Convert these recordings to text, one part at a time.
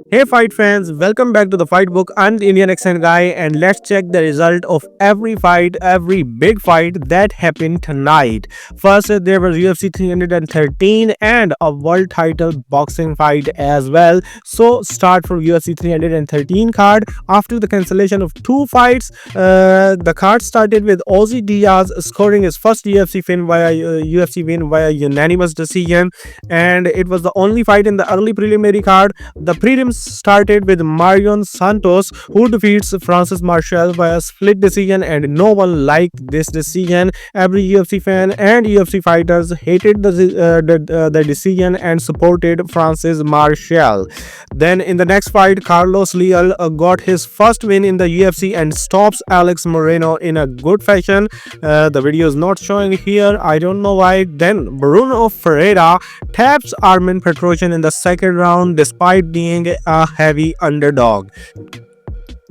Hey fight fans, welcome back to the Fight Book. I'm the Indian accent guy and let's check the result of every fight, every big fight that happened tonight. First, there was UFC 313 and a world title boxing fight as well. So, start from UFC 313 card. After the cancellation of two fights, the card started with Ozzy Diaz scoring his first UFC win via unanimous decision, and it was the only fight in the early preliminary card. The prelims started with Marion Santos, who defeats Francis Marshall via split decision, and no one liked this decision. Every UFC fan and UFC fighters hated the decision and supported Francis Marshall. Then in the next fight, Carlos Leal got his first win in the UFC and stops Alex Moreno in a good fashion. The video is not showing here. I don't know why. Then Bruno Pereira taps Armin Petrosyan in the second round despite being a heavy underdog.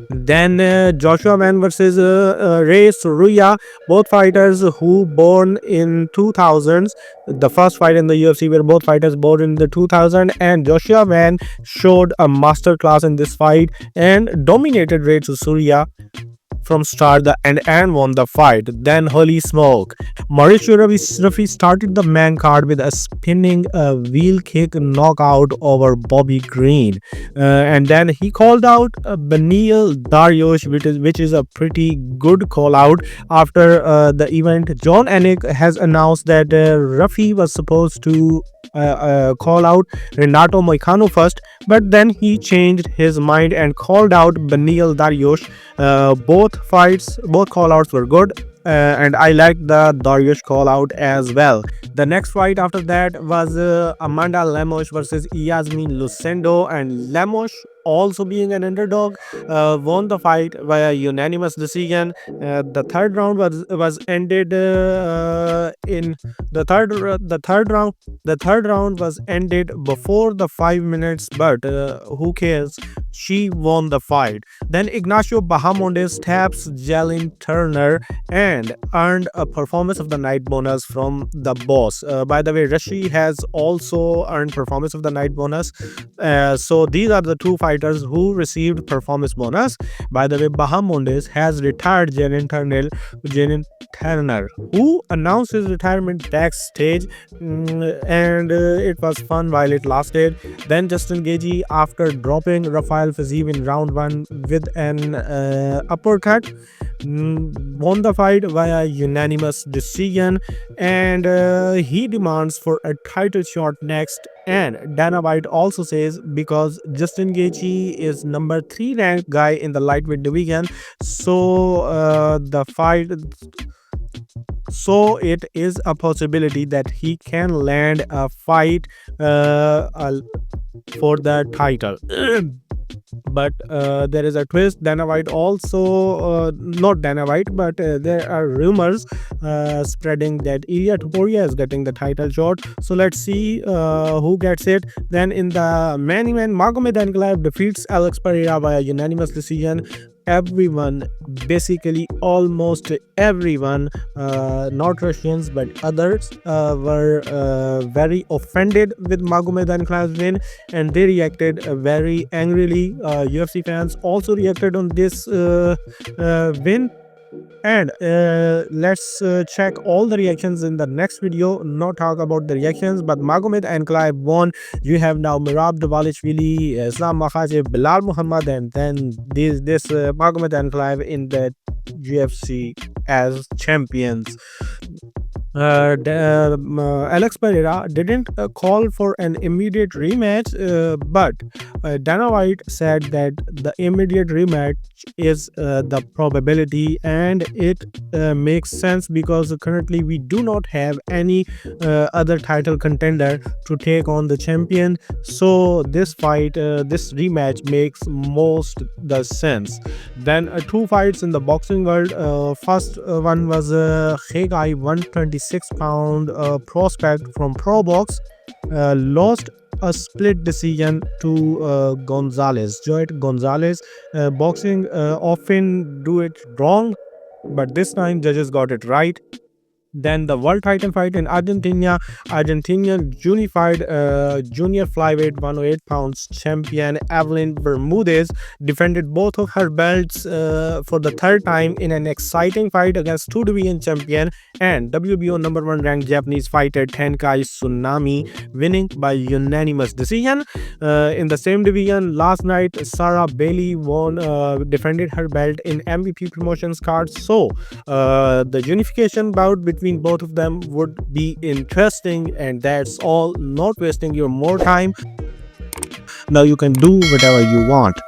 Then Joshua Man versus Ray Soruya, both fighters who born in 2000s. The first fight in the UFC where both fighters born in the 2000, and Joshua Man showed a master class in this fight and dominated Ray Soruya from start and won the fight. Then holy smoke, Mauricio Rafi started the main card with a spinning wheel kick knockout over Bobby Green, and then he called out Benil Dariush, which is a pretty good call out. After the event, John Anik has announced that Rafi was supposed to call out Renato Moicano first, but then he changed his mind and called out Benil Dariush. Both call outs were good, and I like the Dariush call out as well. The next fight after that was Amanda Lemos versus Yasmin Lucendo, and Lemos, also being an underdog, won the fight via unanimous decision. The third round was ended in the third round. The third round was ended before the 5 minutes, but who cares? She won the fight. Then Ignacio Bahamondes taps Jalen Turner and earned a performance of the night bonus from the boss. By the way, Rashi has also earned performance of the night bonus. So these are the two fighters who received performance bonus. By the way, Bahamondes has retired Jalen Turner, who announced his retirement backstage, and it was fun while it lasted. Then Justin Gaethje, after dropping Rafael Fiziev in round 1 with an uppercut, won the fight via unanimous decision, and he demands for a title shot next. And Dana White also says because Justin Gaethje is number 3 ranked guy in the lightweight division, so it is a possibility that he can land a fight for the title. But there is a twist. Dana White also, not Dana White, but there are rumors spreading that Poirier is getting the title shot. So let's see who gets it. Then in the main event, Magomed Ankalaev defeats Alex Pereira via unanimous decision. Everyone, basically almost everyone, not Russians but others, were very offended with Magomed Ankalaev's win, and they reacted very angrily. UFC fans also reacted on this win, and let's check all the reactions in the next video. Not talk about the reactions, but Magomed Ankalaev won. You have now Merab Dvalishvili, Islam Makhachev, Bilal Muhammad, and then this Magomed Ankalaev in the UFC as champions. Alex Pereira didn't call for an immediate rematch, but Dana White said that the immediate rematch is the probability, and it makes sense because currently we do not have any other title contender to take on the champion. So this rematch makes most the sense. Then two fights in the boxing world. First one was Khegai 126-pound prospect from Pro Box lost a split decision to Joet Gonzalez. Boxing often do it wrong, but this time judges got it right. Then the world title fight in Argentina unified junior flyweight 108 pounds champion Evelyn Bermudez defended both of her belts for the third time in an exciting fight against two division champion and WBO number one ranked Japanese fighter Tenkai Tsunami, winning by unanimous decision. In the same division, last night Sarah Bailey won defended her belt in MVP Promotions card. So the unification bout between both of them would be interesting, and that's all. Not wasting your more time. Now you can do whatever you want.